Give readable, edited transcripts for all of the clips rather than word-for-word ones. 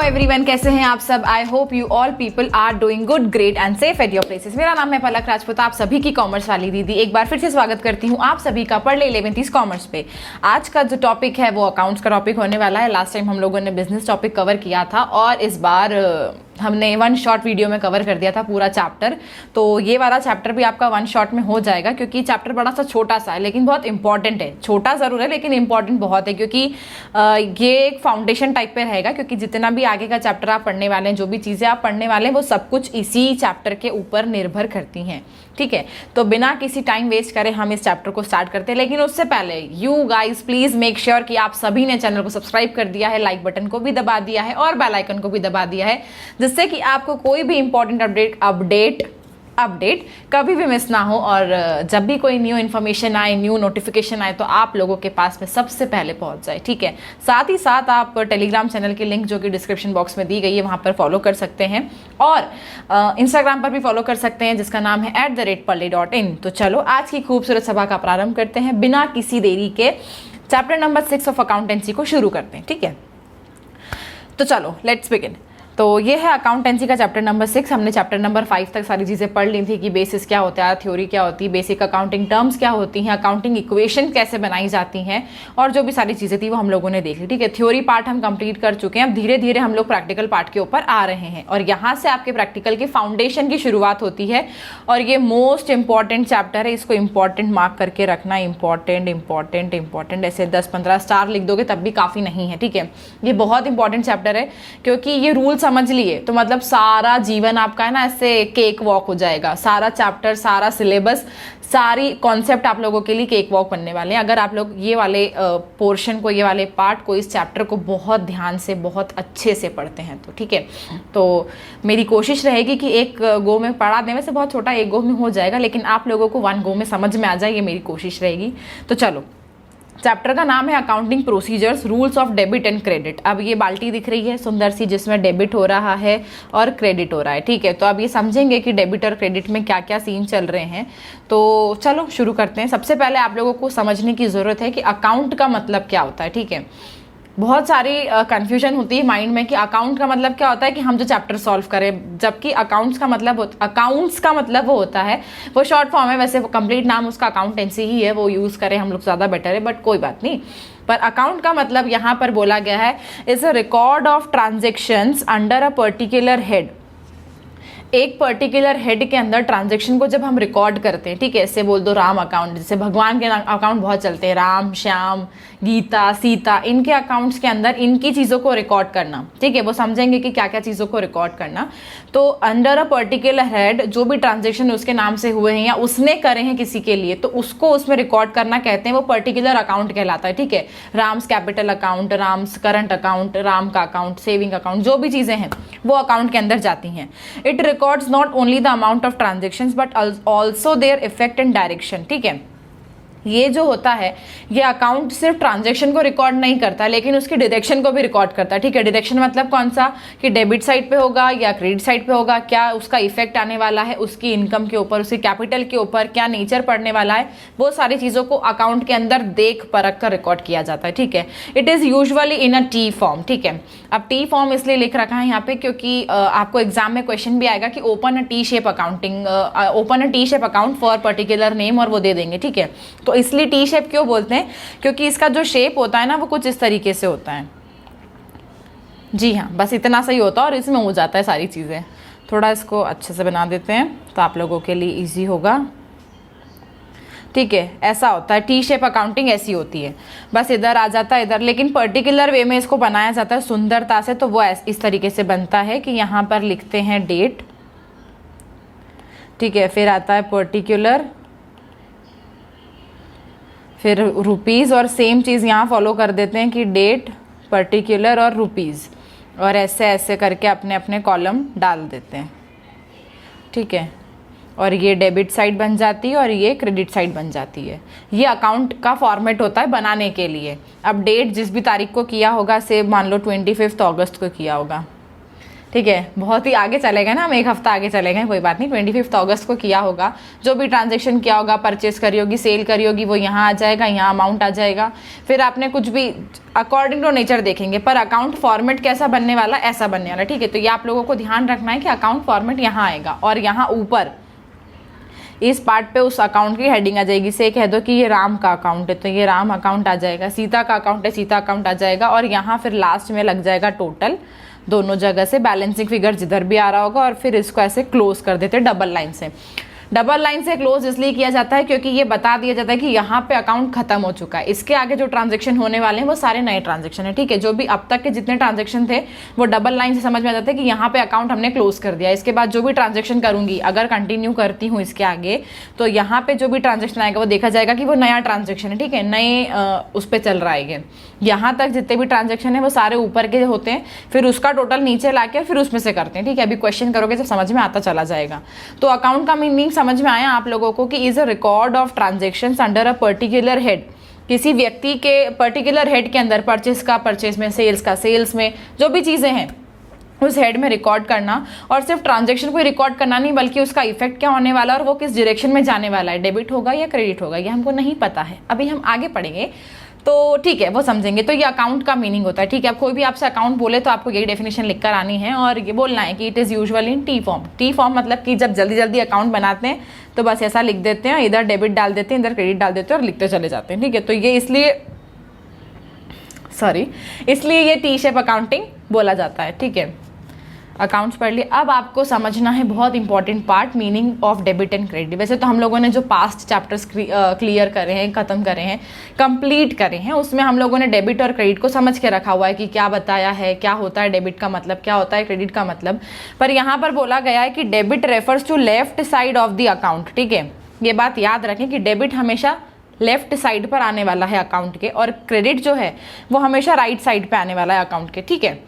Everyone, कैसे हैं आप सब। I hope you all people are doing good, great and safe at your places. मेरा नाम है पलक राजपूत, आप सभी की कॉमर्स वाली दीदी एक बार फिर से स्वागत करती हूँ आप सभी का पढ़ ले 11th कॉमर्स पे। आज का जो टॉपिक है वो अकाउंट्स का टॉपिक होने वाला है। लास्ट टाइम हम लोगों ने बिजनेस टॉपिक कवर किया था और इस बार हमने वन शॉट वीडियो में कवर कर दिया था पूरा चैप्टर। तो ये वाला चैप्टर भी आपका वन शॉट में हो जाएगा क्योंकि चैप्टर बड़ा सा छोटा सा है लेकिन बहुत इंपॉर्टेंट है। छोटा ज़रूर है लेकिन इंपॉर्टेंट बहुत है क्योंकि ये एक फाउंडेशन टाइप पे रहेगा, क्योंकि जितना भी आगे का चैप्टर आप पढ़ने वाले हैं, जो भी चीज़ें आप पढ़ने वाले हैं, वो सब कुछ इसी चैप्टर के ऊपर निर्भर करती हैं। ठीक है, तो बिना किसी टाइम वेस्ट करे हम इस चैप्टर को स्टार्ट करते हैं। लेकिन उससे पहले you guys please make sure कि आप सभी ने चैनल को सब्सक्राइब कर दिया है, लाइक बटन को भी दबा दिया है और बेल आइकन को भी दबा दिया है, जिससे कि आपको कोई भी इंपॉर्टेंट अपडेट कभी भी मिस ना हो। और जब भी कोई न्यू इन्फॉर्मेशन आए, न्यू नोटिफिकेशन आए, तो आप लोगों के पास में सबसे पहले पहुंच जाए। ठीक है, साथ ही साथ आप टेलीग्राम चैनल की लिंक जो कि डिस्क्रिप्शन बॉक्स में दी गई है वहां पर फॉलो कर सकते हैं और इंस्टाग्राम पर भी फॉलो कर सकते हैं जिसका नाम है @parle.in। तो चलो आज की खूबसूरत सभा का प्रारंभ करते हैं बिना किसी देरी के। चैप्टर नंबर 6 ऑफ अकाउंटेंसी को शुरू करते हैं। ठीक है, तो चलो लेट्स बिगिन। तो ये है अकाउंटेंसी का चैप्टर नंबर 6। हमने चैप्टर नंबर 5 तक सारी चीज़ें पढ़ ली थी कि बेसिस क्या होता है, थ्योरी क्या होती है, बेसिक अकाउंटिंग टर्म्स क्या होती हैं, अकाउंटिंग इक्वेशन कैसे बनाई जाती हैं और जो भी सारी चीज़ें थी वो हम लोगों ने देख ली। ठीक है, थ्योरी पार्ट हम कंप्लीट कर चुके हैं। अब धीरे धीरे हम लोग प्रैक्टिकल पार्ट के ऊपर आ रहे हैं और यहाँ से आपके प्रैक्टिकल की फाउंडेशन की शुरुआत होती है और ये मोस्ट इंपॉर्टेंट चैप्टर है। इसको इंपॉर्टेंट मार्क करके रखना, इंपॉर्टेंट ऐसे 10-15 स्टार लिख दोगे तब भी काफ़ी नहीं है। ठीक है, ये बहुत इंपॉर्टेंट चैप्टर है क्योंकि ये रूल समझ लिए तो मतलब सारा जीवन आपका है ना ऐसे केक वॉक हो जाएगा। सारा चैप्टर, सारा सिलेबस, सारी कॉन्सेप्ट आप लोगों के लिए केक वॉक बनने वाले हैं अगर आप लोग ये वाले पोर्शन को, ये वाले पार्ट को, इस चैप्टर को बहुत ध्यान से, बहुत अच्छे से पढ़ते हैं तो। ठीक है, तो मेरी कोशिश रहेगी कि एक गो में पढ़ा दें। वैसे बहुत छोटा, एक गो में हो जाएगा, लेकिन आप लोगों को वन गो में समझ में आ जाए, ये मेरी कोशिश रहेगी। तो चलो, चैप्टर का नाम है accounting procedures, rules of debit and credit. अब ये बाल्टी दिख रही है सुंदर सी जिसमें डेबिट हो रहा है और क्रेडिट हो रहा है। ठीक है, तो अब ये समझेंगे कि डेबिट और क्रेडिट में क्या क्या सीन चल रहे हैं। तो चलो शुरू करते हैं। सबसे पहले आप लोगों को समझने की ज़रूरत है कि अकाउंट का मतलब क्या होता है। ठीक है, बहुत सारी कंफ्यूजन होती है माइंड में कि अकाउंट का मतलब क्या होता है कि हम जो चैप्टर सॉल्व करें, जबकि अकाउंट्स का मतलब वो होता है, वो शॉर्ट फॉर्म है। वैसे कंप्लीट नाम उसका अकाउंटेंसी ही है, वो यूज़ करें हम लोग ज़्यादा बेटर है, बट कोई बात नहीं। पर अकाउंट का मतलब यहाँ पर बोला गया है is a record of transactions under a particular head. एक पर्टिकुलर हेड के अंदर ट्रांजैक्शन को जब हम रिकॉर्ड करते हैं, ठीक है, ऐसे बोल दो राम अकाउंट, जैसे भगवान के अकाउंट बहुत चलते हैं, राम, श्याम, गीता, सीता, इनके अकाउंट्स के अंदर इनकी चीज़ों को रिकॉर्ड करना। ठीक है, वो समझेंगे कि क्या क्या चीज़ों को रिकॉर्ड करना। तो अंडर अ पर्टिकुलर हेड जो भी ट्रांजेक्शन उसके नाम से हुए हैं या उसने करे हैं किसी के लिए, तो उसको उसमें रिकॉर्ड करना कहते हैं, वो पर्टिकुलर अकाउंट कहलाता है। ठीक है, Ram's capital account, Ram's current account, Ram का अकाउंट, सेविंग अकाउंट, जो भी चीज़ें हैं वो अकाउंट के अंदर जाती हैं। It records not only the amount of transactions but also their effect and direction। ठीक है, ये जो होता है, ये अकाउंट सिर्फ ट्रांजैक्शन को रिकॉर्ड नहीं करता लेकिन उसकी डायरेक्शन को भी रिकॉर्ड करता है। ठीक है, डायरेक्शन मतलब कौन सा, कि डेबिट साइड पे होगा या क्रेडिट साइड पे होगा, क्या उसका इफेक्ट आने वाला है उसकी इनकम के ऊपर, उसके कैपिटल के ऊपर, क्या नेचर पड़ने वाला है, वो सारी चीज़ों को अकाउंट के अंदर देख परख कर रिकॉर्ड किया जाता है। ठीक है, it is usually in a T form. ठीक है, अब टी फॉर्म इसलिए लिख रखा है यहाँ पे क्योंकि आपको एग्जाम में क्वेश्चन भी आएगा कि open a T shape account for particular name, और वो दे देंगे। ठीक है, तो इसलिए टी शेप क्यों बोलते हैं, क्योंकि इसका जो शेप होता है ना वो कुछ इस तरीके से होता है। जी हाँ, बस इतना सही होता है और इसमें हो जाता है सारी चीज़ें। थोड़ा इसको अच्छे से बना देते हैं तो आप लोगों के लिए इजी होगा। ठीक है, ऐसा होता है, टी शेप अकाउंटिंग ऐसी होती है, बस इधर आ जाता है इधर, लेकिन पर्टिकुलर वे में इसको बनाया जाता है सुंदरता से। तो वो इस तरीके से बनता है कि यहाँ पर लिखते हैं डेट। ठीक है, फिर आता है पर्टिकुलर, फिर रुपीज़, और सेम चीज़ यहाँ फॉलो कर देते हैं कि डेट, पर्टिकुलर और रुपीज़, और ऐसे ऐसे करके अपने अपने कॉलम डाल देते हैं। ठीक है, और ये डेबिट साइड बन जाती है और ये क्रेडिट साइड बन जाती है। ये अकाउंट का फॉर्मेट होता है बनाने के लिए। अब डेट जिस भी तारीख को किया होगा, से मान लो 25 अगस्त को किया होगा, ठीक है, बहुत ही आगे चले गए ना, हम एक हफ्ता आगे चले गए, कोई बात नहीं। 25 अगस्त को किया होगा, जो भी ट्रांजेक्शन किया होगा, परचेस करी होगी, सेल करी होगी, वो यहाँ आ जाएगा, यहाँ अमाउंट आ जाएगा। फिर आपने कुछ भी अकॉर्डिंग टू नेचर देखेंगे, पर अकाउंट फॉर्मेट कैसा बनने वाला, ऐसा बनने वाला, ठीक है। तो ये आप लोगों को ध्यान रखना है कि अकाउंट फॉर्मेट यहाँ आएगा और यहाँ ऊपर इस पार्ट पे उस अकाउंट की हेडिंग आ जाएगी। से कह दो कि ये राम का अकाउंट है तो ये राम अकाउंट आ जाएगा, सीता का अकाउंट है सीता अकाउंट आ जाएगा, और यहाँ फिर लास्ट में लग जाएगा टोटल, दोनों जगह से बैलेंसिंग फिगर जिधर भी आ रहा होगा, और फिर इसको ऐसे क्लोज कर देते डबल लाइन से। डबल लाइन से क्लोज इसलिए किया जाता है क्योंकि ये बता दिया जाता है कि यहाँ पे अकाउंट खत्म हो चुका है, इसके आगे जो ट्रांजेक्शन होने वाले हैं वो सारे नए ट्रांजेक्शन है, ठीक है। जो भी अब तक के जितने ट्रांजेक्शन थे वो डबल लाइन से समझ में आ जाता है कि यहाँ पे अकाउंट हमने क्लोज कर दिया। इसके बाद जो भी ट्रांजेक्शन करूंगी, अगर कंटिन्यू करती हूँ इसके आगे, तो यहाँ पे जो भी ट्रांजेक्शन आएगा वो देखा जाएगा कि वो नया ट्रांजेक्शन है, ठीक है, नए उस पर चल रहा है। यहाँ तक जितने भी ट्रांजेक्शन है वो सारे ऊपर के होते हैं, फिर उसका टोटल नीचे लाके फिर उसमें से करते हैं, ठीक है। अभी क्वेश्चन करोगे जब समझ में आता चला जाएगा। तो अकाउंट का मीनिंग समझ में आया आप लोगों को कि is a record of transactions under a particular head. किसी व्यक्ति के पर्टिकुलर हेड के अंदर, परचेस का परचेस में, सेल्स का सेल्स में, जो भी चीजें हैं उस हेड में रिकॉर्ड करना। और सिर्फ ट्रांजैक्शन को ही रिकॉर्ड करना नहीं, बल्कि उसका इफेक्ट क्या होने वाला है और वो किस डायरेक्शन में जाने वाला है, डेबिट होगा या क्रेडिट होगा, ये हमको नहीं पता है, अभी हम आगे पढ़ेंगे तो ठीक है, वो समझेंगे। तो ये अकाउंट का मीनिंग होता है, ठीक है। अब कोई भी आपसे अकाउंट बोले तो आपको यही डेफिनेशन लिखकर आनी है और ये बोलना है कि it is usually in T form. T form मतलब कि जब जल्दी जल्दी अकाउंट बनाते हैं तो बस ऐसा लिख देते हैं, इधर डेबिट डाल देते हैं, इधर क्रेडिट डाल देते हैं और लिखते चले जाते हैं, ठीक है। तो ये इसलिए ये टी शेप अकाउंटिंग बोला जाता है, ठीक है। अकाउंट्स पढ़ लिए। अब आपको समझना है बहुत important part, meaning of debit and credit. वैसे तो हम लोगों ने जो पास्ट चैप्टर्स क्लियर करे हैं, खत्म करे हैं, कंप्लीट करे हैं, उसमें हम लोगों ने डेबिट और क्रेडिट को समझ के रखा हुआ है कि क्या बताया है, क्या होता है डेबिट का मतलब, क्या होता है क्रेडिट का मतलब। पर यहाँ पर बोला गया है कि debit refers to left side of the account, ठीक है। ये बात याद रखें कि डेबिट हमेशा लेफ्ट साइड पर आने वाला है अकाउंट के, और क्रेडिट जो है वो हमेशा राइट साइड पे आने वाला है अकाउंट के, ठीक है।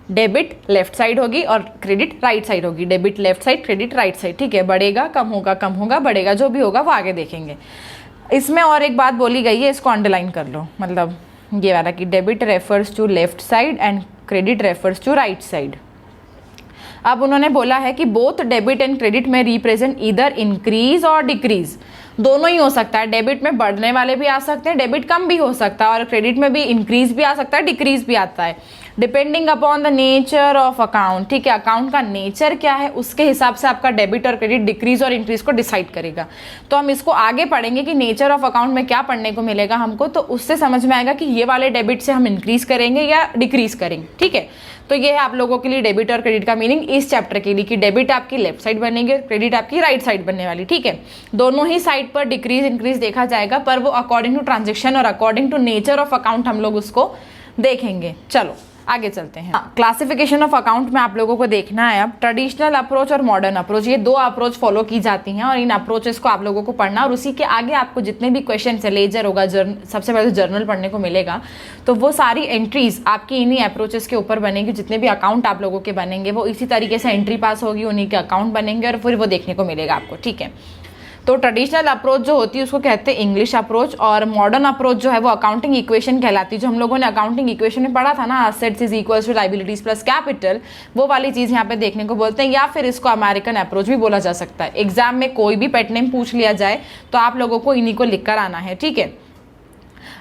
डेबिट लेफ्ट साइड होगी और क्रेडिट राइट साइड होगी, debit left side, credit right side, ठीक है। बढ़ेगा कम होगा, कम होगा बढ़ेगा, जो भी होगा वो आगे देखेंगे। इसमें और एक बात बोली गई है, इसको अंडरलाइन कर लो, मतलब ये वाला कि debit refers to left side and credit refers to right side. अब उन्होंने बोला है कि बोथ डेबिट एंड क्रेडिट में रिप्रेजेंट ईदर इंक्रीज और डिक्रीज, दोनों ही हो सकता है। डेबिट में बढ़ने वाले भी आ सकते हैं, डेबिट कम भी हो सकता है, और क्रेडिट में भी इंक्रीज भी आ सकता है, डिक्रीज भी आता है, depending upon the nature of account, ठीक है। अकाउंट का नेचर क्या है उसके हिसाब से आपका डेबिट और क्रेडिट डिक्रीज और इंक्रीज को डिसाइड करेगा। तो हम इसको आगे पढ़ेंगे कि नेचर ऑफ अकाउंट में क्या पढ़ने को मिलेगा हमको, तो उससे समझ में आएगा कि ये वाले डेबिट से हम इंक्रीज करेंगे या डिक्रीज करेंगे, ठीक है। तो ये है आप लोगों के लिए डेबिट और क्रेडिट का मीनिंग इस चैप्टर के लिए, कि डेबिट आपकी लेफ्ट साइड बनेगी और क्रेडिट आपकी राइट साइड बनने वाली, ठीक है। दोनों ही साइड पर डिक्रीज इंक्रीज देखा जाएगा, पर वो अकॉर्डिंग टू ट्रांजेक्शन और according to nature of account हम लोग उसको देखेंगे। चलो आगे चलते हैं। क्लासिफिकेशन ऑफ अकाउंट में आप लोगों को देखना है अब ट्रेडिशनल अप्रोच और मॉडर्न अप्रोच, ये दो अप्रोच फॉलो की जाती हैं और इन अप्रोचेस को आप लोगों को पढ़ना, और उसी के आगे आपको जितने भी क्वेश्चन है, लेजर होगा, सबसे पहले जर्नल पढ़ने को मिलेगा, तो वो सारी एंट्रीज आपकी इन्हीं अप्रोचेस के ऊपर बनेगी। जितने भी अकाउंट आप लोगों के बनेंगे वो इसी तरीके से एंट्री पास होगी, उन्हीं के अकाउंट बनेंगे और फिर वो देखने को मिलेगा आपको, ठीक है। तो ट्रेडिशनल अप्रोच जो होती है उसको कहते हैं इंग्लिश अप्रोच, और मॉडर्न अप्रोच जो है वो अकाउंटिंग इक्वेशन कहलाती है। जो हम लोगों ने अकाउंटिंग इक्वेशन में पढ़ा था ना, assets is equals to liabilities plus capital, वो वाली चीज यहाँ पे देखने को बोलते हैं, या फिर इसको अमेरिकन अप्रोच भी बोला जा सकता है। एग्जाम में कोई भी पेट नेम पूछ लिया जाए तो आप लोगों को इन्हीं को लिख कर आना है, ठीक है।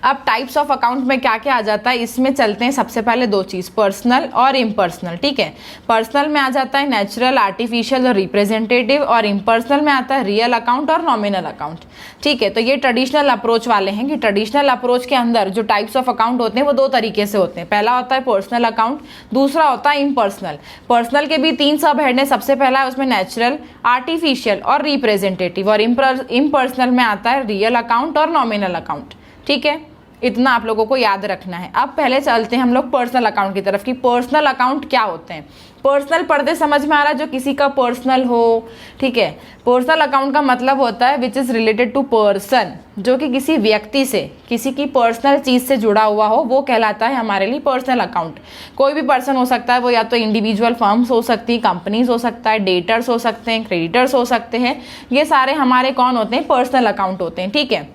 अब टाइप्स ऑफ अकाउंट में क्या क्या आ जाता है, इसमें चलते हैं। सबसे पहले दो चीज, पर्सनल और इम्पर्सनल, ठीक है। पर्सनल में आ जाता है नेचुरल, आर्टिफिशियल और रिप्रेजेंटेटिव, और इम्पर्सनल में आता है रियल अकाउंट और नॉमिनल अकाउंट, ठीक है। तो ये ट्रेडिशनल अप्रोच वाले हैं कि ट्रेडिशनल अप्रोच के अंदर जो टाइप्स ऑफ अकाउंट होते हैं वो दो तरीके से होते हैं। पहला होता है पर्सनल अकाउंट, दूसरा होता है इम्पर्सनल। पर्सनल के भी 3 सब हेड है। सबसे पहला है उसमें नेचुरल, आर्टिफिशियल और रिप्रेजेंटेटिव, और इम्पर्सनल में आता है रियल अकाउंट और नॉमिनल अकाउंट, ठीक है। इतना आप लोगों को याद रखना है। अब पहले चलते हैं हम लोग पर्सनल अकाउंट की तरफ कि पर्सनल अकाउंट क्या होते हैं। पर्सनल पढ़ते समझ में आ रहा है, जो किसी का पर्सनल हो, ठीक है। पर्सनल अकाउंट का मतलब होता है which is related to person, जो कि किसी व्यक्ति से, किसी की पर्सनल चीज से जुड़ा हुआ हो, वो कहलाता है हमारे लिए पर्सनल अकाउंट। कोई भी पर्सन हो सकता है, वो या तो इंडिविजुअल फर्म्स हो सकती है, कंपनीज हो सकता है, डेटर्स हो सकते हैं, क्रेडिटर्स हो सकते हैं, ये सारे हमारे कौन होते हैं, पर्सनल अकाउंट होते हैं, ठीक है।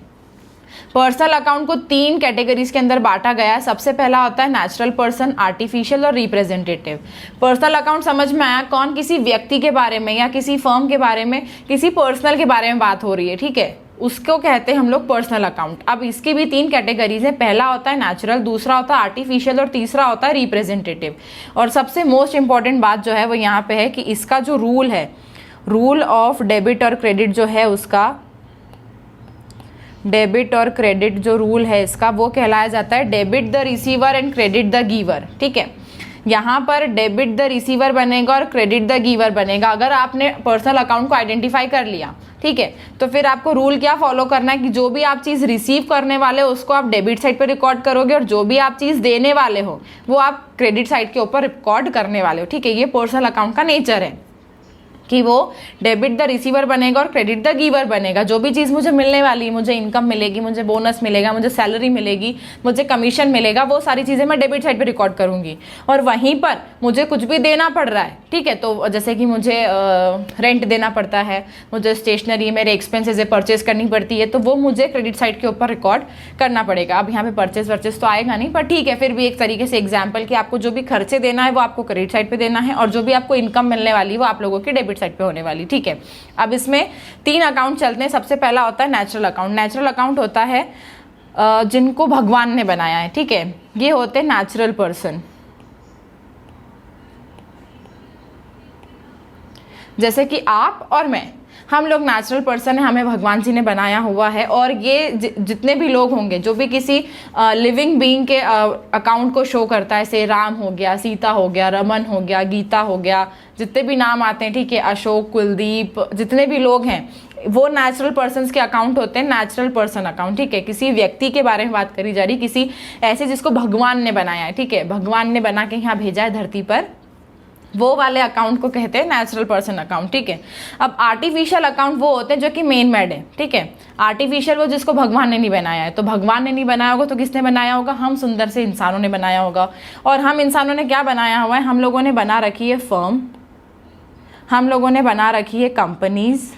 पर्सनल अकाउंट को 3 कैटेगरीज के अंदर बांटा गया है। सबसे पहला होता है नेचुरल पर्सन, आर्टिफिशियल और रिप्रेजेंटेटिव। पर्सनल अकाउंट समझ में आया, कौन किसी व्यक्ति के बारे में या किसी फर्म के बारे में, किसी पर्सनल के बारे में बात हो रही है, ठीक है, उसको कहते हैं हम लोग पर्सनल अकाउंट। अब इसकी भी 3 कैटेगरीज है। पहला होता है नेचुरल, दूसरा होता है आर्टिफिशियल और तीसरा होता है रिप्रेजेंटेटिव। और सबसे मोस्ट इंपॉर्टेंट बात जो है वो यहाँ पे है कि इसका जो रूल है, रूल ऑफ डेबिट और क्रेडिट जो है उसका, डेबिट और क्रेडिट जो रूल है इसका, वो कहलाया जाता है debit the receiver and credit the giver. ठीक है, यहाँ पर डेबिट द रिसीवर बनेगा और क्रेडिट द गिवर बनेगा। अगर आपने पर्सनल अकाउंट को आइडेंटिफाई कर लिया, ठीक है, तो फिर आपको रूल क्या फॉलो करना है कि जो भी आप चीज़ रिसीव करने वाले हो उसको आप डेबिट साइड पर रिकॉर्ड करोगे, और जो भी आप चीज़ देने वाले हो वो आप क्रेडिट साइड के ऊपर रिकॉर्ड करने वाले हो। ठीक है, ये पर्सनल अकाउंट का नेचर है कि वो डेबिट द रिसीवर बनेगा और क्रेडिट द गिवर बनेगा। जो भी चीज़ मुझे मिलने वाली है, मुझे इनकम मिलेगी, मुझे बोनस मिलेगा, मुझे सैलरी मिलेगी, मुझे कमीशन मिलेगा, वो सारी चीज़ें मैं डेबिट साइड पे रिकॉर्ड करूंगी। और वहीं पर मुझे कुछ भी देना पड़ रहा है, ठीक है, तो जैसे कि मुझे रेंट देना पड़ता है, मुझे स्टेशनरी, मेरे एक्सपेंसेस परचेज करनी पड़ती है, तो वो मुझे क्रेडिट साइड के ऊपर रिकॉर्ड करना पड़ेगा। अब यहाँ पे परचेज तो आएगा नहीं, पर ठीक है, फिर भी एक तरीके से एग्जाम्पल कि आपको जो भी खर्चे देना है वो आपको क्रेडिट साइड पर देना है, और जो भी आपको इनकम मिलने वाली है वो आप लोगों की डेबिट साइड पे होने वाली। ठीक है, अब इसमें 3 अकाउंट चलते हैं। सबसे पहला होता है नेचुरल अकाउंट। नेचुरल अकाउंट होता है जिनको भगवान ने बनाया है, ठीक है, ये होते हैं नेचुरल पर्सन। जैसे कि आप और मैं, हम लोग नेचुरल पर्सन है, हमें भगवान जी ने बनाया हुआ है। और ये जितने भी लोग होंगे, जो भी किसी लिविंग बीइंग के अकाउंट को शो करता है, जैसे राम हो गया, सीता हो गया, रमन हो गया, गीता हो गया, जितने भी नाम आते हैं, ठीक है, अशोक, कुलदीप, जितने भी लोग हैं, वो नेचुरल पर्सन्स के अकाउंट होते हैं, नेचुरल पर्सन अकाउंट। ठीक है, किसी व्यक्ति के बारे में बात करी जा रही, किसी ऐसे जिसको भगवान ने बनाया है, ठीक है, भगवान ने बना के यहाँ भेजा है धरती पर, वो वाले अकाउंट को कहते हैं नेचुरल पर्सन अकाउंट। ठीक है, अब आर्टिफिशियल अकाउंट वो होते हैं जो कि मेन मेड है। ठीक है, आर्टिफिशियल वो जिसको भगवान ने नहीं बनाया है। तो भगवान ने नहीं बनाया होगा तो किसने बनाया होगा? हम सुंदर से इंसानों ने बनाया होगा। और हम इंसानों ने क्या बनाया हुआ है? हम लोगों ने बना रखी है फर्म, हम लोगों ने बना रखी है कंपनीज,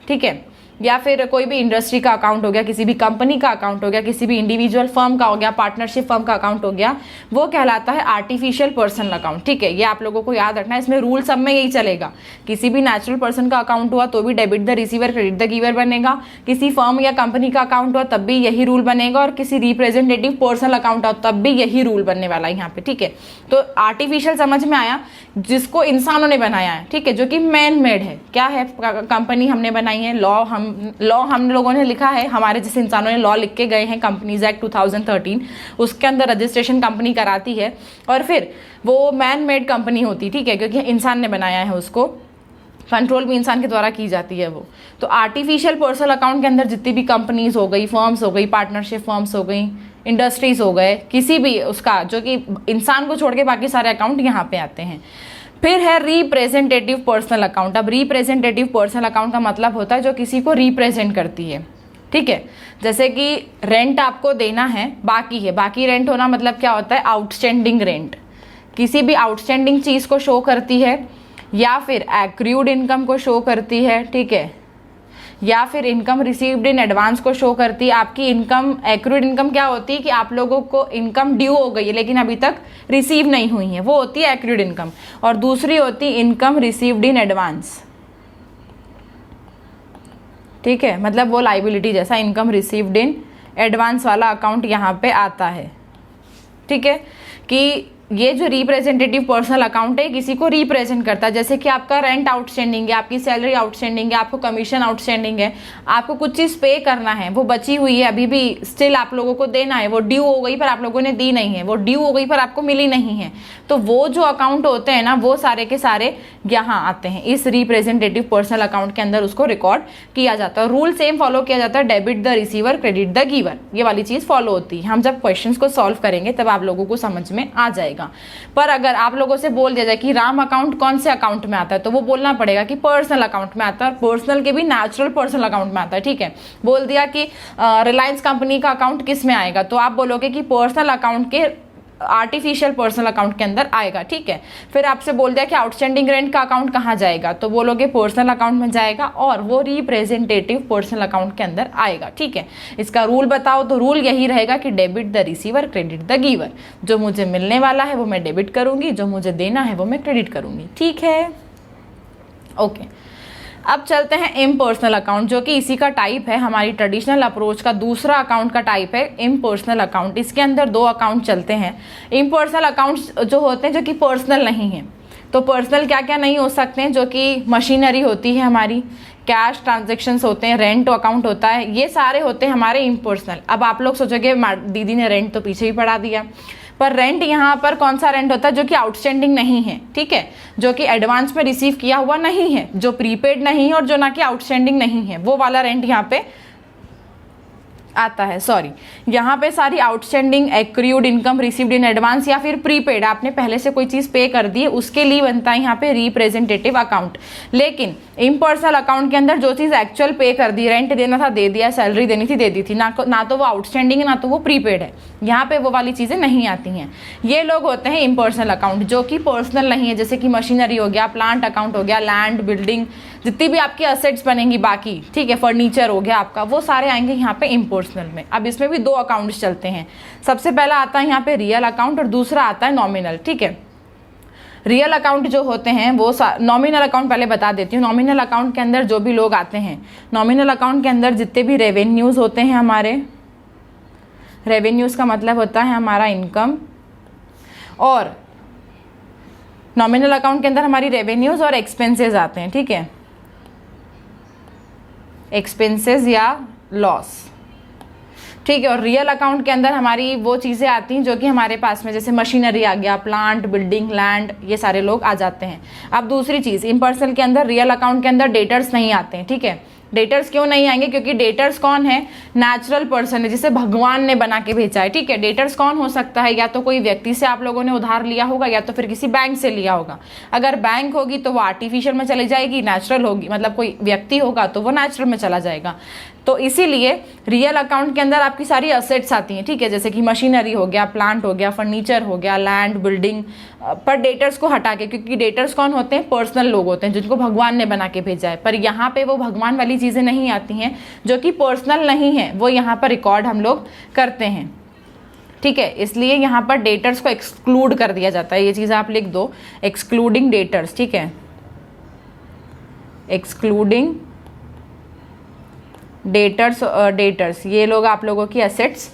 ठीक है, या फिर कोई भी इंडस्ट्री का अकाउंट हो गया, किसी भी कंपनी का अकाउंट हो गया, किसी भी इंडिविजुअल फर्म का हो गया, पार्टनरशिप फर्म का अकाउंट हो गया, वो कहलाता है आर्टिफिशियल पर्सनल अकाउंट। ठीक है, ये आप लोगों को याद रखना है। इसमें रूल सब में यही चलेगा, किसी भी नेचुरल पर्सन का अकाउंट हुआ तो भी debit the receiver credit the giver बनेगा, किसी फर्म या कंपनी का अकाउंट हुआ तब भी यही रूल बनेगा, और किसी रिप्रेजेंटेटिव पर्सनल अकाउंट हो तब भी यही रूल बनने वाला है यहाँ पे। ठीक है, तो आर्टिफिशियल समझ में आया, जिसको इंसानों ने बनाया है, ठीक है, जो कि मैन मेड है। क्या है? कंपनी हमने बनाई है, लॉ हम लोगों ने लिखा है, हमारे जैसे इंसानों ने लॉ लिख के गए हैं, कंपनीज एक्ट 2013, उसके अंदर रजिस्ट्रेशन कंपनी कराती है, और फिर वो मैन मेड कंपनी होती, ठीक है, क्योंकि इंसान ने बनाया है उसको, कंट्रोल भी इंसान के द्वारा की जाती है वो। तो आर्टिफिशियल पर्सनल अकाउंट के अंदर जितनी भी कंपनीज हो गई, फर्म्स हो गई, पार्टनरशिप फर्म्स हो गई, इंडस्ट्रीज हो गए, किसी भी उसका जो कि इंसान को छोड़ के बाकी सारे अकाउंट यहाँ पे आते हैं। फिर है रिप्रेजेंटेटिव पर्सनल अकाउंट। अब रिप्रेजेंटेटिव पर्सनल अकाउंट का मतलब होता है जो किसी को रिप्रेजेंट करती है। ठीक है, जैसे कि रेंट आपको देना है, बाकी है, बाकी रेंट होना मतलब क्या होता है? Outstanding rent. किसी भी आउटस्टैंडिंग चीज़ को शो करती है, या फिर एक्रूड इनकम को शो करती है, ठीक है, या फिर इनकम रिसीव्ड इन एडवांस को शो करती है। आपकी इनकम, एक्रूड इनकम क्या होती है कि आप लोगों को इनकम ड्यू हो गई है लेकिन अभी तक रिसीव नहीं हुई है, वो होती है एक्रूड इनकम। और दूसरी होती है इनकम रिसीव्ड इन एडवांस। ठीक है, मतलब वो लाइबिलिटी जैसा इनकम रिसीव्ड इन एडवांस वाला अकाउंट यहाँ पे आता है। ठीक है, कि ये जो रिप्रेजेंटेटिव पर्सनल अकाउंट है किसी को रिप्रेजेंट करता है। जैसे कि आपका रेंट आउटस्टैंडिंग है, आपकी सैलरी आउटस्टैंडिंग है, आपको कमीशन आउटस्टैंडिंग है, आपको कुछ चीज़ पे करना है, वो बची हुई है, अभी भी स्टिल आप लोगों को देना है, वो ड्यू हो गई पर आप लोगों ने दी नहीं है, वो ड्यू हो गई पर आपको मिली नहीं है, तो वो जो अकाउंट होते हैं ना, वो सारे के सारे यहाँ आते हैं, इस रिप्रेजेंटेटिव पर्सनल अकाउंट के अंदर उसको रिकॉर्ड किया जाता है। रूल सेम फॉलो किया जाता है, debit the receiver credit the giver, ये वाली चीज़ फॉलो होती है। हम जब क्वेश्चंस को सॉल्व करेंगे तब आप लोगों को समझ में आ जाएगा। पर अगर आप लोगों से बोल दिया जाए कि राम अकाउंट कौन से अकाउंट में आता है, तो वो बोलना पड़ेगा कि पर्सनल अकाउंट में आता है, और पर्सनल के भी नेचुरल पर्सनल अकाउंट में आता है। ठीक है, बोल दिया कि रिलायंस कंपनी का अकाउंट किस में आएगा, तो आप बोलोगे कि पर्सनल अकाउंट के आर्टिफिशियल पर्सनल अकाउंट के अंदर आएगा, ठीक है। फिर आपसे बोल दिया कि आउटस्टैंडिंग रेंट का अकाउंट कहाँ जाएगा, तो बोलोगे पर्सनल अकाउंट में जाएगा और वो रिप्रेजेंटेटिव पर्सनल अकाउंट के अंदर आएगा, ठीक है। इसका रूल बताओ, तो रूल यही रहेगा कि debit the receiver credit the giver. जो मुझे मिलने वाला है वो मैं डेबिट करूंगी, जो मुझे देना है वो मैं क्रेडिट करूंगी, ठीक है, ओके। अब चलते हैं इम्पर्सनल अकाउंट, जो कि इसी का टाइप है, हमारी ट्रेडिशनल अप्रोच का दूसरा अकाउंट का टाइप है इम्पर्सनल अकाउंट। इसके अंदर दो अकाउंट चलते हैं। इम्पर्सनल अकाउंट्स जो होते हैं जो कि पर्सनल नहीं है, तो पर्सनल क्या क्या नहीं हो सकते हैं, जो कि मशीनरी होती है हमारी, कैश ट्रांजेक्शन्स होते हैं, रेंट अकाउंट होता है, ये सारे होते हैं हमारे इम्पर्सनल। अब आप लोग सोचोगे दीदी ने रेंट तो पीछे ही पढ़ा दिया, पर रेंट यहाँ पर कौन सा रेंट होता है, जो कि आउटस्टैंडिंग नहीं है, ठीक है, जो कि एडवांस में रिसीव किया हुआ नहीं है, जो प्रीपेड नहीं है और जो ना कि आउटस्टैंडिंग नहीं है, वो वाला रेंट यहाँ पे आता है। सॉरी, यहाँ पे सारी outstanding, accrued income, received in advance या फिर प्रीपेड, आपने पहले से कोई चीज पे कर दी है, उसके लिए बनता है यहाँ पे रिप्रेजेंटेटिव अकाउंट। लेकिन इम्पर्सनल अकाउंट के अंदर जो चीज एक्चुअल पे कर दी, रेंट देना था दे दिया, सैलरी देनी थी दे दी थी, ना तो वो आउटस्टैंडिंग है ना तो वो प्रीपेड है, यहाँ पे वो वाली चीजें नहीं आती हैं। ये लोग होते हैं इम्पर्सनल अकाउंट, जो कि पर्सनल नहीं है, जैसे कि मशीनरी हो गया, प्लांट अकाउंट हो गया, लैंड बिल्डिंग, जितनी भी आपकी असेट्स बनेंगी बाकी, ठीक है, फर्नीचर हो गया आपका, वो सारे आएंगे यहाँ पे इम्पर्सनल में। अब इसमें भी दो अकाउंट्स चलते हैं। सबसे पहला आता है यहाँ पे रियल अकाउंट और दूसरा आता है नॉमिनल, ठीक है। रियल अकाउंट जो होते हैं वो नॉमिनल अकाउंट पहले बता देती हूँ। नॉमिनल अकाउंट के अंदर जो भी लोग आते हैं, नॉमिनल अकाउंट के अंदर जितने भी रेवेन्यूज होते हैं हमारे, रेवेन्यूज का मतलब होता है हमारा इनकम, और नॉमिनल अकाउंट के अंदर हमारी रेवेन्यूज और एक्सपेंसेस आते हैं, ठीक है, एक्सपेंसेस या लॉस, ठीक है। और रियल अकाउंट के अंदर हमारी वो चीज़ें आती हैं जो कि हमारे पास में, जैसे मशीनरी आ गया, प्लांट बिल्डिंग लैंड, ये सारे लोग आ जाते हैं। अब दूसरी चीज़, इम्पर्सनल के अंदर, रियल अकाउंट के अंदर डेटर्स नहीं आते हैं, ठीक है। डेटर्स क्यों नहीं आएंगे, क्योंकि डेटर्स कौन है, नेचुरल पर्सन है, जिसे भगवान ने बना के भेजा है, ठीक है। डेटर्स कौन हो सकता है, या तो कोई व्यक्ति से आप लोगों ने उधार लिया होगा या तो फिर किसी बैंक से लिया होगा। अगर बैंक होगी तो वो आर्टिफिशियल में चली जाएगी, नेचुरल होगी मतलब कोई व्यक्ति होगा तो वो नेचुरल में चला जाएगा। तो इसीलिए रियल अकाउंट के अंदर आपकी सारी असेट्स आती हैं, ठीक है, जैसे कि मशीनरी हो गया, प्लांट हो गया, फर्नीचर हो गया, लैंड बिल्डिंग, पर डेटर्स को हटा के, क्योंकि डेटर्स कौन होते हैं, पर्सनल लोग होते हैं जिनको भगवान ने बना के भेजा है। पर यहाँ पे वो भगवान वाली चीज़ें नहीं आती हैं, जो कि पर्सनल नहीं है, वो यहाँ पर रिकॉर्ड हम लोग करते हैं, ठीक है। इसलिए यहाँ पर डेटर्स को एक्सक्लूड कर दिया जाता है, ये चीज़ आप लिख दो, एक्सक्लूडिंग डेटर्स, ठीक है, एक्सक्लूडिंग डेटर्स, ये लोग आप लोगों की एसेट्स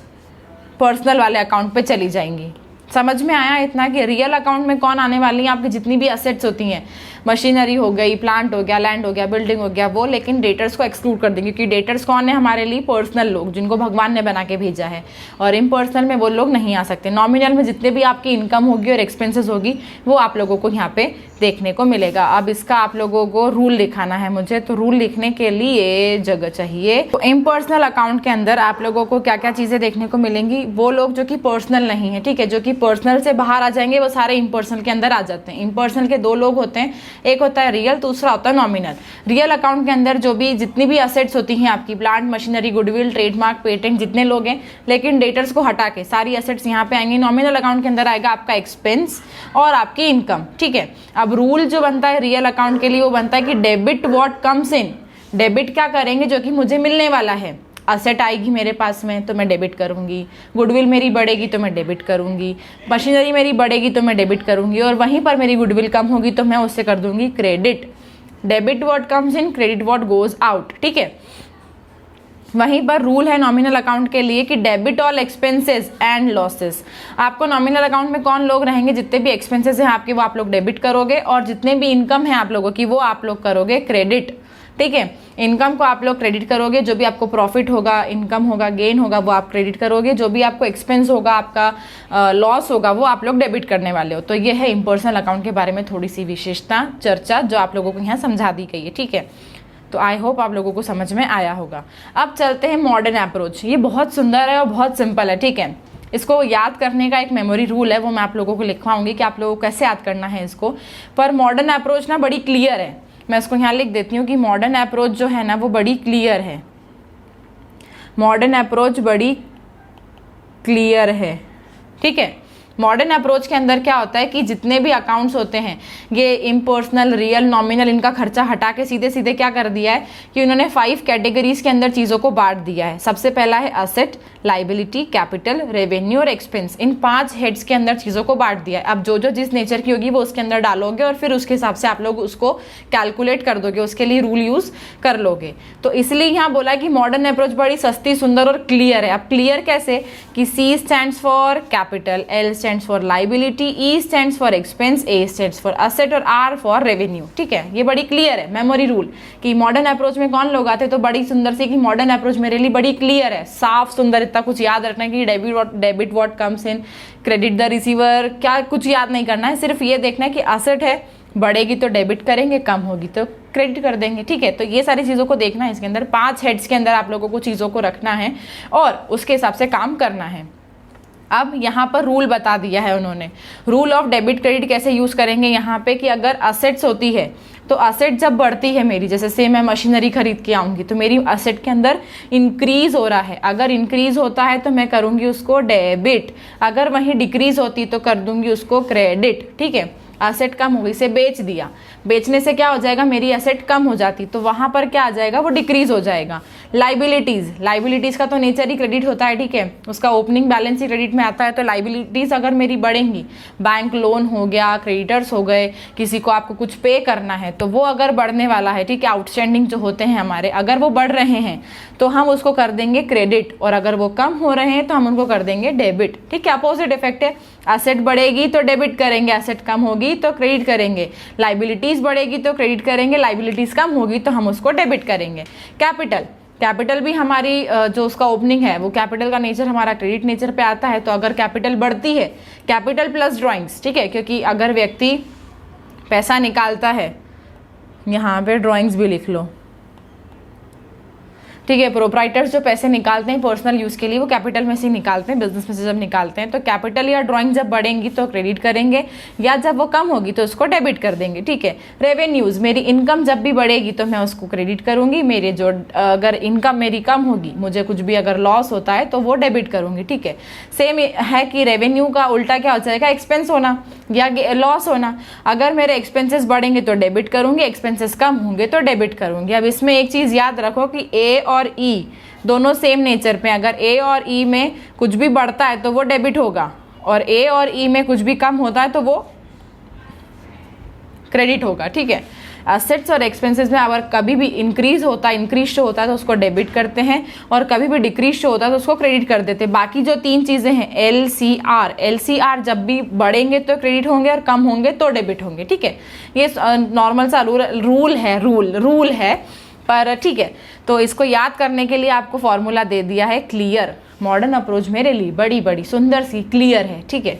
पर्सनल वाले अकाउंट पे चली जाएंगी। समझ में आया इतना कि रियल अकाउंट में कौन आने वाली है, आपकी जितनी भी असेट्स होती हैं, मशीनरी हो गई, प्लांट हो गया, लैंड हो गया, बिल्डिंग हो गया, वो, लेकिन डेटर्स को एक्सक्लूड कर देंगे, क्योंकि डेटर्स कौन है हमारे लिए, पर्सनल लोग जिनको भगवान ने बना के भेजा है, और इम्पर्सनल में वो लोग नहीं आ सकते। नॉमिनल में जितने भी आपकी इनकम होगी और एक्सपेंसेस होगी वो आप लोगों को यहाँ पे देखने को मिलेगा। अब इसका आप लोगों को रूल लिखाना है मुझे, तो रूल लिखने के लिए जगह चाहिए। तो इम्पर्सनल अकाउंट के अंदर आप लोगों को क्या क्या चीज़ें देखने को मिलेंगी, वो लोग जो कि पर्सनल नहीं है, ठीक है, जो कि पर्सनल से बाहर आ जाएंगे वो सारे इम्पर्सनल के अंदर आ जाते हैं। इम्पर्सनल के दो लोग होते हैं, एक होता है रियल, दूसरा होता है नॉमिनल। रियल अकाउंट के अंदर जो भी जितनी भी असेट्स होती हैं आपकी, plant machinery goodwill trademark patent, जितने लोग हैं, लेकिन डेटर्स को हटा के सारी असेट्स यहाँ पे आएंगी। नॉमिनल अकाउंट के अंदर आएगा आपका एक्सपेंस और आपकी इनकम, ठीक है। अब रूल जो बनता है रियल अकाउंट के लिए वो बनता है कि debit what comes in, debit क्या करेंगे, जो कि मुझे मिलने वाला है, असेट आएगी मेरे पास में तो मैं डेबिट करूंगी, गुडविल मेरी बढ़ेगी तो मैं डेबिट करूंगी, मशीनरी मेरी बढ़ेगी तो मैं डेबिट करूंगी, और वहीं पर मेरी गुडविल कम होगी तो मैं उससे कर दूंगी credit. Debit what comes in, credit what goes out, ठीक है। वहीं पर रूल है नॉमिनल अकाउंट के लिए कि debit all expenses and losses. आपको नॉमिनल अकाउंट में कौन लोग रहेंगे, जितने भी एक्सपेंसेस हैं आपके वो आप लोग डेबिट करोगे, और जितने भी इनकम है आप लोगों की वो आप लोग करोगे क्रेडिट, ठीक है। इनकम को आप लोग क्रेडिट करोगे, जो भी आपको प्रॉफिट होगा, इनकम होगा, गेन होगा, वो आप क्रेडिट करोगे, जो भी आपको एक्सपेंस होगा, आपका लॉस होगा, वो आप लोग डेबिट करने वाले हो। तो ये है इम्पर्सनल अकाउंट के बारे में थोड़ी सी विशेषता चर्चा जो आप लोगों को यहाँ समझा दी गई है, ठीक है। तो आई होप आप लोगों को समझ में आया होगा। अब चलते हैं मॉडर्न अप्रोच। ये बहुत सुंदर है और बहुत सिंपल है, ठीक है। इसको याद करने का एक मेमोरी रूल है, वो मैं आप लोगों को लिखवाऊंगी कि आप लोगों को कैसे याद करना है इसको। पर मॉडर्न अप्रोच ना बड़ी क्लियर है, मैं इसको यहाँ लिख देती हूँ कि मॉडर्न अप्रोच जो है ना वो बड़ी क्लियर है, मॉडर्न अप्रोच बड़ी क्लियर है, ठीक है। मॉडर्न अप्रोच के अंदर क्या होता है कि जितने भी अकाउंट्स होते हैं, ये इम्पर्सनल, रियल, नॉमिनल, इनका खर्चा हटा के सीधे सीधे क्या कर दिया है कि उन्होंने 5 कैटेगरीज के अंदर चीज़ों को बांट दिया है। सबसे पहला है असेट, लाइबिलिटी, कैपिटल, रेवेन्यू और एक्सपेंस। इन 5 हेड्स के अंदर चीज़ों को बांट दिया है। अब जो जो जिस नेचर की होगी वो उसके अंदर डालोगे और फिर उसके हिसाब से आप लोग उसको कैलकुलेट कर दोगे, उसके लिए रूल यूज़ कर लोगे। तो इसलिए यहाँ बोला कि मॉडर्न अप्रोच बड़ी सस्ती, सुंदर और क्लियर है। अब क्लियर कैसे कि C stands for capital, L stands for liability, E stands for expense, A stands for asset और R फॉर रेवेन्यू। ठीक है, ये बड़ी क्लियर है मेमोरी रूल कि मॉडर्न अप्रोच में कौन लोग आते, तो बड़ी सुंदर सी कि मॉडर्न अप्रोच मेरे लिए बड़ी क्लियर है, साफ सुंदर। इतना कुछ याद रखना है कि debit what comes in, credit the receiver, क्या कुछ याद नहीं करना है। सिर्फ ये देखना है कि असेट है, बढ़ेगी तो डेबिट करेंगे, कम होगी तो क्रेडिट कर देंगे। ठीक है, तो ये सारी चीज़ों को देखना है। इसके अंदर 5 हेड्स के अंदर आप लोगों को चीज़ों को रखना है और उसके हिसाब से काम करना है। अब यहाँ पर रूल बता दिया है उन्होंने, रूल ऑफ डेबिट क्रेडिट कैसे यूज़ करेंगे यहाँ पे कि अगर असेट्स होती है तो असेट जब बढ़ती है मेरी, जैसे से मैं मशीनरी खरीद के आऊँगी तो मेरी असेट के अंदर इंक्रीज हो रहा है। अगर इंक्रीज होता है तो मैं करूँगी उसको डेबिट, अगर वहीं डिक्रीज होती तो कर दूँगी उसको क्रेडिट। ठीक है, असेट कम हो गई, इसे बेच दिया, बेचने से क्या हो जाएगा, मेरी असेट कम हो जाती तो वहाँ पर क्या आ जाएगा, वो डिक्रीज हो जाएगा। लाइबिलिटीज़ का तो नेचर ही क्रेडिट होता है। ठीक है, उसका ओपनिंग बैलेंस ही क्रेडिट में आता है। तो लाइबिलिटीज़ अगर मेरी बढ़ेंगी, बैंक लोन हो गया, क्रेडिटर्स हो गए, किसी को आपको कुछ पे करना है तो वो अगर बढ़ने वाला है, ठीक है, आउटस्टैंडिंग जो होते हैं हमारे, अगर वो बढ़ रहे हैं तो हम उसको कर देंगे क्रेडिट, और अगर वो कम हो रहे हैं तो हम उनको कर देंगे डेबिट। ठीक है, अपोजिट इफेक्ट है, असेट बढ़ेगी तो डेबिट करेंगे, असेट कम होगी तो क्रेडिट करेंगे, लाइबिलिटीज़ बढ़ेगी तो क्रेडिट करेंगे, लाइबिलिटीज़ कम होगी तो हम उसको डेबिट करेंगे। कैपिटल भी हमारी जो उसका ओपनिंग है वो कैपिटल का नेचर हमारा क्रेडिट नेचर पे आता है। तो अगर कैपिटल बढ़ती है, कैपिटल प्लस ड्राइंग्स, ठीक है, क्योंकि अगर व्यक्ति पैसा निकालता है, यहाँ पे ड्राइंग्स भी लिख लो, ठीक है, प्रोप्राइटर्स जो पैसे निकालते हैं पर्सनल यूज़ के लिए वो कैपिटल में से निकालते हैं, बिजनेस में से जब निकालते हैं। तो कैपिटल या ड्राइंग जब बढ़ेंगी तो क्रेडिट करेंगे, या जब वो कम होगी तो उसको डेबिट कर देंगे। ठीक है, रेवेन्यूज़, मेरी इनकम जब भी बढ़ेगी तो मैं उसको क्रेडिट करूंगी, मेरे जो अगर इनकम मेरी कम होगी, मुझे कुछ भी अगर लॉस होता है तो वो डेबिट करूंगी। ठीक है, सेम है कि रेवेन्यू का उल्टा क्या हो जाएगा, एक्सपेंस होना या लॉस होना। अगर मेरे एक्सपेंसेस बढ़ेंगे तो डेबिट करूंगी, एक्सपेंसेस कम होंगे तो डेबिट करूंगी। अब इसमें एक चीज़ याद रखो कि ए और ई दोनों सेम नेचर पे, अगर ए और ई में कुछ भी बढ़ता है तो वो डेबिट होगा, और ए और ई में कुछ भी कम होता है तो वो क्रेडिट होगा। ठीक है, असेट्स और एक्सपेंसेस में अगर कभी भी इंक्रीज होता है तो उसको डेबिट करते हैं, और कभी भी डिक्रीज होता है तो उसको क्रेडिट कर देते हैं। बाकी जो 3 चीज़ें हैं, LCR जब भी बढ़ेंगे तो क्रेडिट होंगे और कम होंगे तो डेबिट होंगे। ठीक है, ये नॉर्मल सा रूल है पर ठीक है, तो इसको याद करने के लिए आपको फॉर्मूला दे दिया है क्लियर। मॉडर्न अप्रोच मेरे लिए बड़ी सुंदर सी क्लियर है। ठीक है,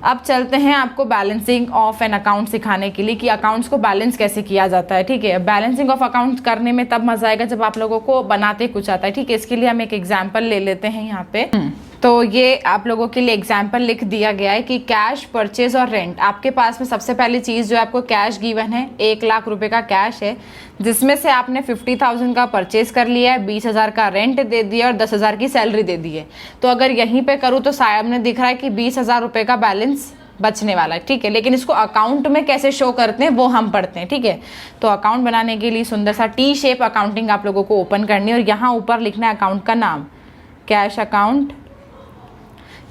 अब चलते हैं आपको बैलेंसिंग ऑफ एन अकाउंट सिखाने के लिए कि अकाउंट्स को बैलेंस कैसे किया जाता है। ठीक है, बैलेंसिंग ऑफ अकाउंट्स करने में तब मजा आएगा जब आप लोगों को बनाते कुछ आता है। ठीक है, इसके लिए हम एक एग्जाम्पल ले लेते हैं यहाँ पे। तो ये आप लोगों के लिए एग्जाम्पल लिख दिया गया है कि कैश, परचेज और रेंट। आपके पास में सबसे पहली चीज़ जो आपको कैश गिवन है, 1 लाख रुपए का कैश है, जिसमें से आपने 50,000 का परचेज कर लिया है, 20,000 का रेंट दे दिया और 10,000 की सैलरी दे दी है। तो अगर यहीं पे करूँ तो सामने दिख रहा है कि 20,000 रुपये का बैलेंस बचने वाला है। ठीक है, लेकिन इसको अकाउंट में कैसे शो करते हैं वो हम पढ़ते हैं। ठीक है, तो अकाउंट बनाने के लिए सुंदर सा टी शेप अकाउंटिंग आप लोगों को ओपन करनी है, और यहाँ ऊपर लिखना है अकाउंट का नाम, कैश अकाउंट।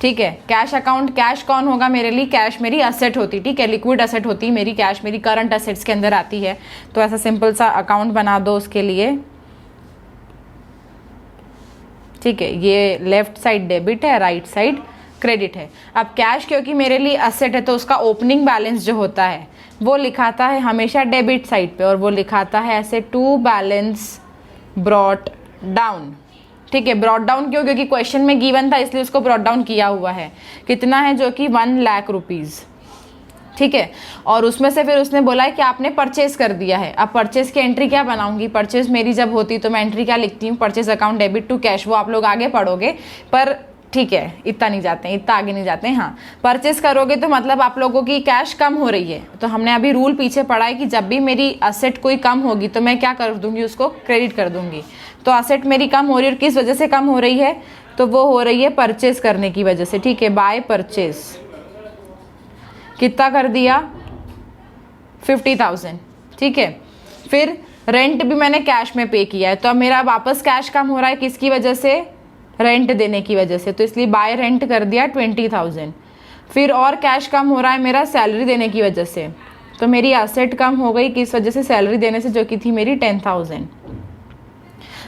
ठीक है, कैश अकाउंट, कैश कौन होगा मेरे लिए, कैश मेरी असेट होती। ठीक है, लिक्विड असेट होती मेरी कैश, मेरी करंट असेट्स के अंदर आती है। तो ऐसा सिंपल सा अकाउंट बना दो उसके लिए। ठीक है, ये लेफ्ट साइड डेबिट है, राइट साइड क्रेडिट है। अब कैश क्योंकि मेरे लिए असेट है तो उसका ओपनिंग बैलेंस जो होता है वो लिखाता है हमेशा डेबिट साइड पे, और वो लिखाता है ऐसे टू बैलेंस ब्रॉट डाउन। ठीक है, ब्रॉट डाउन क्यों, क्योंकि क्वेश्चन में गिवन था इसलिए उसको ब्रॉट डाउन किया हुआ है। कितना है, जो कि 1 लाख रुपीज़। ठीक है, और उसमें से फिर उसने बोला है कि आपने परचेज कर दिया है। अब परचेज की एंट्री क्या बनाऊंगी, परचेज मेरी जब होती तो मैं एंट्री क्या लिखती हूँ, purchase account debit to cash. वो आप लोग आगे पढ़ोगे, पर ठीक है, इतना नहीं जाते हैं, इतना आगे नहीं जाते हैं। हाँ, परचेस करोगे तो मतलब आप लोगों की कैश कम हो रही है, तो हमने अभी रूल पीछे पढ़ा है कि जब भी मेरी असेट कोई कम होगी तो मैं क्या कर दूंगी, उसको क्रेडिट कर दूंगी। तो असेट मेरी कम हो रही है, और किस वजह से कम हो रही है, तो वो हो रही है परचेस करने की वजह से, ठीक है, बाय परचेस। कितना कर दिया? 50,000, ठीक है। फिर रेंट भी मैंने कैश में पे किया है, तो अब मेरा वापस कैश कम हो रहा है, किसकी वजह से? रेंट देने की वजह से, तो इसलिए बाय रेंट कर दिया 20,000। फिर और कैश कम हो रहा है मेरा सैलरी देने की वजह से, तो मेरी एसेट कम हो गई किस वजह से? सैलरी देने से, जो कि थी मेरी 10,000।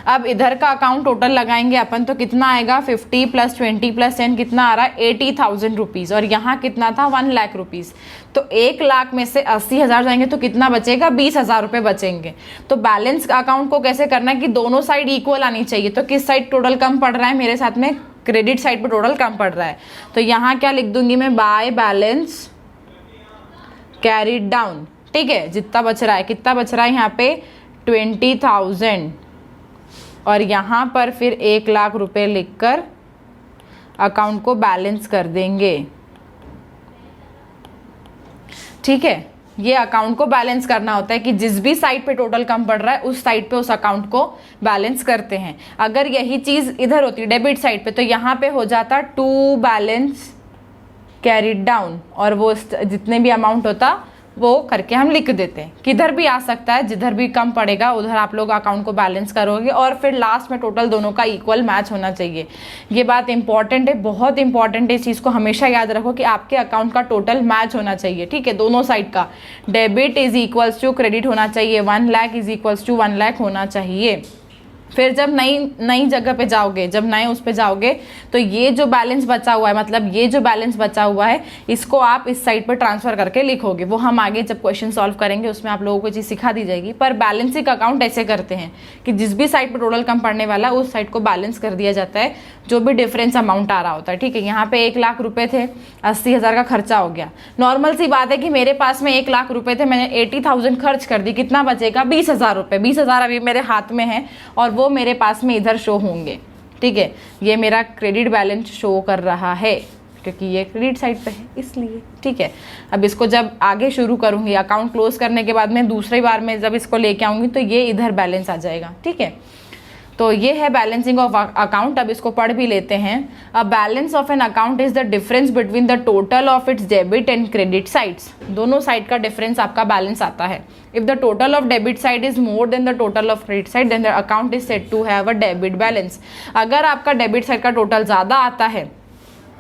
अब इधर का अकाउंट टोटल लगाएंगे अपन, तो कितना आएगा? 50 + 20 + 10 कितना आ रहा है? 80,000 रुपीज़। और यहाँ कितना था? 1 लाख रुपीज़। तो 1 लाख में से 80,000 जाएंगे तो कितना बचेगा? 20,000 रुपये बचेंगे। तो बैलेंस अकाउंट को कैसे करना है कि दोनों साइड इक्वल आनी चाहिए। तो किस साइड टोटल कम पड़ रहा है? मेरे साथ में क्रेडिट साइड पर टोटल कम पड़ रहा है। तो यहाँ क्या लिख दूंगी मैं? बाय बैलेंस कैरीड डाउन, ठीक है। जितना बच रहा है, कितना बच रहा है यहाँ पे? 20,000। और यहाँ पर फिर 1 लाख रुपए लिखकर अकाउंट को बैलेंस कर देंगे, ठीक है। ये अकाउंट को बैलेंस करना होता है कि जिस भी साइड पे टोटल कम पड़ रहा है उस साइड पे उस अकाउंट को बैलेंस करते हैं। अगर यही चीज़ इधर होती डेबिट साइड पे, तो यहाँ पे हो जाता टू बैलेंस कैरीड डाउन, और वो जितने भी अमाउंट होता वो करके हम लिख देते हैं। किधर भी आ सकता है, जिधर भी कम पड़ेगा उधर आप लोग अकाउंट को बैलेंस करोगे, और फिर लास्ट में टोटल दोनों का इक्वल मैच होना चाहिए। ये बात इंपॉर्टेंट है, बहुत इंपॉर्टेंट है। इस चीज़ को हमेशा याद रखो कि आपके अकाउंट का टोटल मैच होना चाहिए, ठीक है, दोनों साइड का। Debit is equals to credit होना चाहिए, 1 lakh is equals to 1 lakh होना चाहिए। फिर जब नई जगह पे जाओगे, जब नए उस पे जाओगे, तो ये जो बैलेंस बचा हुआ है, मतलब ये जो बैलेंस बचा हुआ है, इसको आप इस साइड पर ट्रांसफर करके लिखोगे। वो हम आगे जब क्वेश्चन सॉल्व करेंगे उसमें आप लोगों को चीज़ सिखा दी जाएगी। पर बैलेंसिंग अकाउंट ऐसे करते हैं कि जिस भी साइड पर टोटल कम पड़ने वाला है उस साइड को बैलेंस कर दिया जाता है, जो भी डिफरेंस अमाउंट आ रहा होता है, ठीक है। यहाँ पे 1 लाख रुपए थे, 80,000 का खर्चा हो गया। नॉर्मल सी बात है कि मेरे पास में 1 लाख रुपए थे, मैंने 80,000 खर्च कर दी, कितना बचेगा? 20,000 रुपये। 20,000 अभी मेरे हाथ में है और वो मेरे पास में इधर शो होंगे, ठीक है। ये मेरा क्रेडिट बैलेंस शो कर रहा है क्योंकि ये क्रेडिट साइड पे है, इसलिए, ठीक है। अब इसको जब आगे शुरू करूंगी, अकाउंट क्लोज करने के बाद में दूसरी बार में जब इसको लेके आऊंगी तो ये इधर बैलेंस आ जाएगा, ठीक है। तो ये है बैलेंसिंग ऑफ अकाउंट। अब इसको पढ़ भी लेते हैं। A balance of an account is the difference between the total of its debit and credit sides. दोनों साइड का डिफरेंस आपका बैलेंस आता है। If the total of debit side is more than the total of credit side then the account is said to have a debit balance. अगर आपका debit side का total ज़्यादा आता है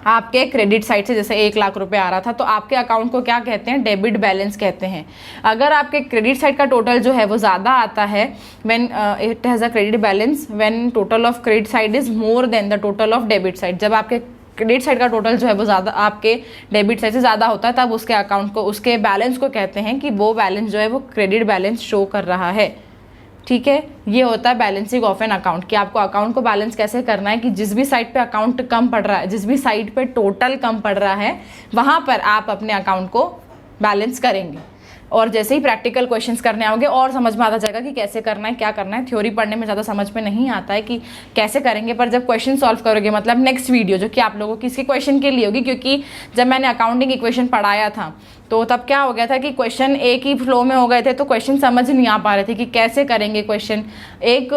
आपके क्रेडिट साइड से, जैसे 1 लाख रुपए आ रहा था, तो आपके अकाउंट को क्या कहते हैं? डेबिट बैलेंस कहते हैं। अगर आपके क्रेडिट साइड का टोटल जो है वो ज़्यादा आता है, when it has a credit balance when total of credit side is more than the total of debit side. जब आपके क्रेडिट साइड का टोटल जो है वो ज़्यादा आपके डेबिट साइड से ज़्यादा होता है, तब उसके अकाउंट को, उसके बैलेंस को कहते हैं कि वो बैलेंस जो है वो क्रेडिट बैलेंस शो कर रहा है, ठीक है। ये होता है बैलेंसिंग ऑफ एन अकाउंट, कि आपको अकाउंट को बैलेंस कैसे करना है कि जिस भी साइड पे अकाउंट कम पड़ रहा है, जिस भी साइड पे टोटल कम पड़ रहा है, वहाँ पर आप अपने अकाउंट को बैलेंस करेंगे। और जैसे ही प्रैक्टिकल क्वेश्चंस करने आओगे और समझ में आता जाएगा कि कैसे करना है, क्या करना है। थ्योरी पढ़ने में ज़्यादा समझ में नहीं आता है कि कैसे करेंगे, पर जब क्वेश्चन सॉल्व करोगे, मतलब नेक्स्ट वीडियो जो कि आप लोगों की इसके क्वेश्चन के लिए होगी, क्योंकि जब मैंने अकाउंटिंग इक्वेशन पढ़ाया था तो तब क्या हो गया था कि क्वेश्चन एक ही फ्लो में हो गए थे, तो क्वेश्चन समझ नहीं आ पा रहे थे कि कैसे करेंगे। क्वेश्चन एक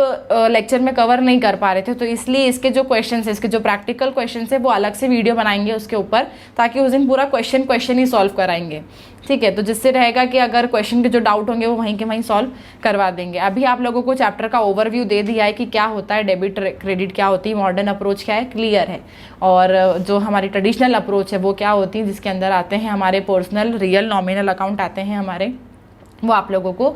लेक्चर में कवर नहीं कर पा रहे थे, तो इसलिए इसके जो क्वेश्चन है, इसके जो प्रैक्टिकल क्वेश्चन है, वो अलग से वीडियो बनाएंगे उसके ऊपर, ताकि उस दिन पूरा क्वेश्चन ही सॉल्व कराएंगे, ठीक है। तो जिससे रहेगा कि अगर क्वेश्चन के जो डाउट होंगे वो वहीं के वहीं सॉल्व करवा देंगे। अभी आप लोगों को चैप्टर का ओवरव्यू दे दिया है कि क्या होता है डेबिट क्रेडिट, क्या होती है, मॉडर्न अप्रोच क्या है, क्लियर है। और जो हमारी ट्रेडिशनल अप्रोच है वो क्या होती है, जिसके अंदर आते हैं हमारे पर्सनल, रियल, नॉमिनल अकाउंट आते हैं हमारे, वो आप लोगों को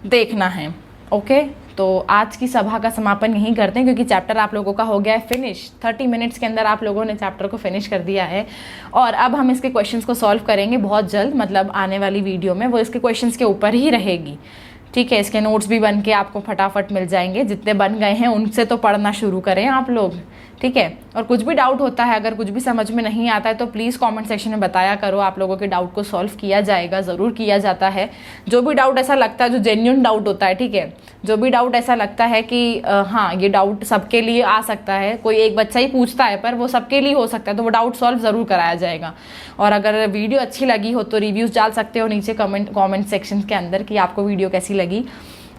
देखना है, ओके। तो आज की सभा का समापन यहीं करते हैं, क्योंकि चैप्टर आप लोगों का हो गया है फिनिश। 30 मिनट्स के अंदर आप लोगों ने चैप्टर को फिनिश कर दिया है। और अब हम इसके क्वेश्चंस को सॉल्व करेंगे बहुत जल्द, मतलब आने वाली वीडियो में वो इसके क्वेश्चंस के ऊपर ही रहेगी, ठीक है। इसके नोट्स भी बन के आपको फटाफट मिल जाएंगे, जितने बन गए हैं उनसे तो पढ़ना शुरू करें आप लोग, ठीक है। और कुछ भी डाउट होता है, अगर कुछ भी समझ में नहीं आता है, तो प्लीज़ कमेंट सेक्शन में बताया करो। आप लोगों के डाउट को सॉल्व किया जाएगा, ज़रूर किया जाता है। जो भी डाउट ऐसा लगता है, जो जेन्युइन डाउट होता है, ठीक है, जो भी डाउट ऐसा लगता है कि हाँ ये डाउट सबके लिए आ सकता है, कोई एक बच्चा ही पूछता है पर वो सबके लिए हो सकता है, तो वो डाउट सॉल्व ज़रूर कराया जाएगा। और अगर वीडियो अच्छी लगी हो तो रिव्यूज़ डाल सकते हो नीचे कमेंट सेक्शन के अंदर कि आपको वीडियो कैसी लगी।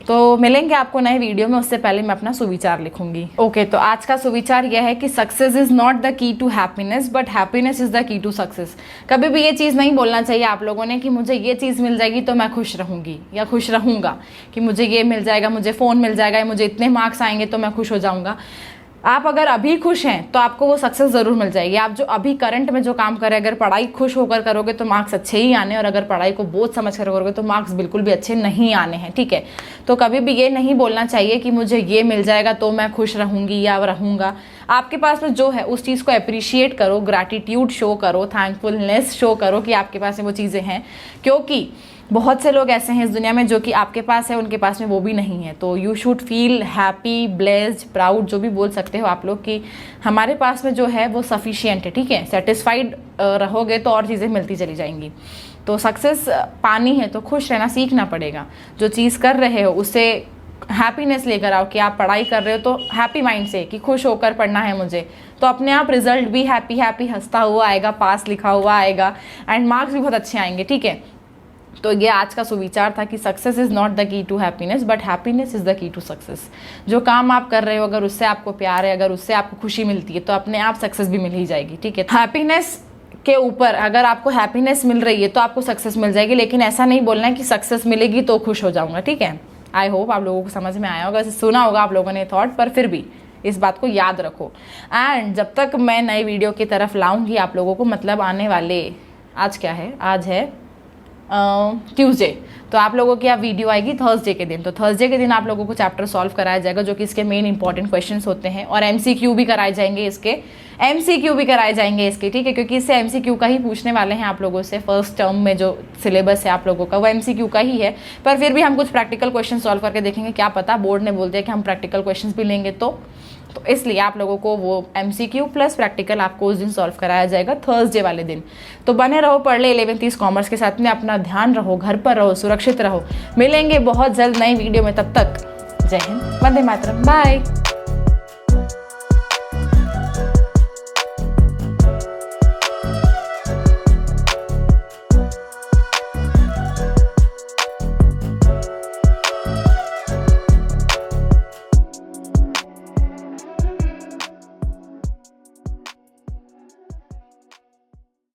तो मिलेंगे आपको नए वीडियो में, उससे पहले मैं अपना सुविचार लिखूंगी। ओके, तो आज का सुविचार यह है कि success is not the key to happiness but happiness is the key to success. कभी भी ये चीज़ नहीं बोलना चाहिए आप लोगों ने कि मुझे ये चीज़ मिल जाएगी तो मैं खुश रहूंगी या खुश रहूंगा, कि मुझे ये मिल जाएगा, मुझे फ़ोन मिल जाएगा, मुझे इतने मार्क्स आएंगे तो मैं खुश हो जाऊंगा। आप अगर अभी खुश हैं तो आपको वो सक्सेस ज़रूर मिल जाएगी। आप जो अभी करंट में जो काम करें, अगर पढ़ाई खुश होकर करोगे तो मार्क्स अच्छे ही आने, और अगर पढ़ाई को बोझ समझ कर करोगे तो मार्क्स बिल्कुल भी अच्छे नहीं आने हैं, ठीक है। तो कभी भी ये नहीं बोलना चाहिए कि मुझे ये मिल जाएगा तो मैं खुश रहूंगी या रहूंगा। आपके पास में जो है उस चीज़ को अप्रिशिएट करो, ग्रैटिट्यूड शो करो, थैंकफुलनेस शो करो कि आपके पास में वो चीज़ें हैं, क्योंकि बहुत से लोग ऐसे हैं इस दुनिया में जो कि आपके पास है, उनके पास में वो भी नहीं है। तो you should feel happy, blessed, proud, जो भी बोल सकते हो आप लोग, कि हमारे पास में जो है वो सफिशिएंट है, ठीक है। सेटिस्फाइड रहोगे तो और चीज़ें मिलती चली जाएंगी। तो सक्सेस पानी है तो खुश रहना सीखना पड़ेगा। जो चीज़ कर रहे हो उससे हैप्पीनेस लेकर आओ, कि आप पढ़ाई कर रहे हो तो हैप्पी माइंड से कि खुश होकर पढ़ना है मुझे, तो अपने आप रिजल्ट भी हैप्पी हैप्पी हंसता हुआ आएगा, पास लिखा हुआ आएगा, एंड मार्क्स भी बहुत अच्छे आएंगे, ठीक है। तो ये आज का सुविचार था कि success is not the key to happiness but happiness is the key to success. जो काम आप कर रहे हो अगर उससे आपको प्यार है, अगर उससे आपको खुशी मिलती है तो अपने आप सक्सेस भी मिल ही जाएगी, ठीक है। हैप्पीनेस के ऊपर अगर आपको हैप्पीनेस मिल रही है तो आपको सक्सेस मिल जाएगी, लेकिन ऐसा नहीं बोलना है कि सक्सेस मिलेगी तो खुश हो जाऊंगा, ठीक है। आई होप आप लोगों को समझ में आया होगा, सुना होगा आप लोगों ने थॉट, पर फिर भी इस बात को याद रखो। एंड जब तक मैं नई वीडियो की तरफ लाऊंगी आप लोगों को, मतलब आने वाले, आज क्या है, आज है ट्यूसडे, तो आप लोगों की आप वीडियो आएगी थर्सडे के दिन। तो थर्सडे के दिन आप लोगों को चैप्टर सॉल्व कराया जाएगा, जो कि इसके मेन इंपॉर्टेंट क्वेश्चंस होते हैं, और एमसीक्यू भी कराए जाएंगे इसके, एमसीक्यू भी कराए जाएंगे इसके, ठीक है, क्योंकि इससे एमसीक्यू का ही पूछने वाले हैं आप लोगों से। फर्स्ट टर्म में जो सिलेबस है आप लोगों का वो एमसीक्यू का ही है, पर फिर भी हम कुछ प्रैक्टिकल क्वेश्चन सॉल्व करके देखेंगे, क्या पता बोर्ड ने बोल दिया कि हम प्रैक्टिकल क्वेश्चन भी लेंगे तो इसलिए आप लोगों को वो एमसीक्यू प्लस प्रैक्टिकल आपको उस दिन सॉल्व कराया जाएगा थर्सडे वाले दिन। तो बने रहो पढ़ ले 11:30 कॉमर्स के साथ में, अपना ध्यान रहो, घर पर रहो, सुरक्षित रहो। मिलेंगे बहुत जल्द नई वीडियो में, तब तक जय हिंद, वंदे मातरम, बाय।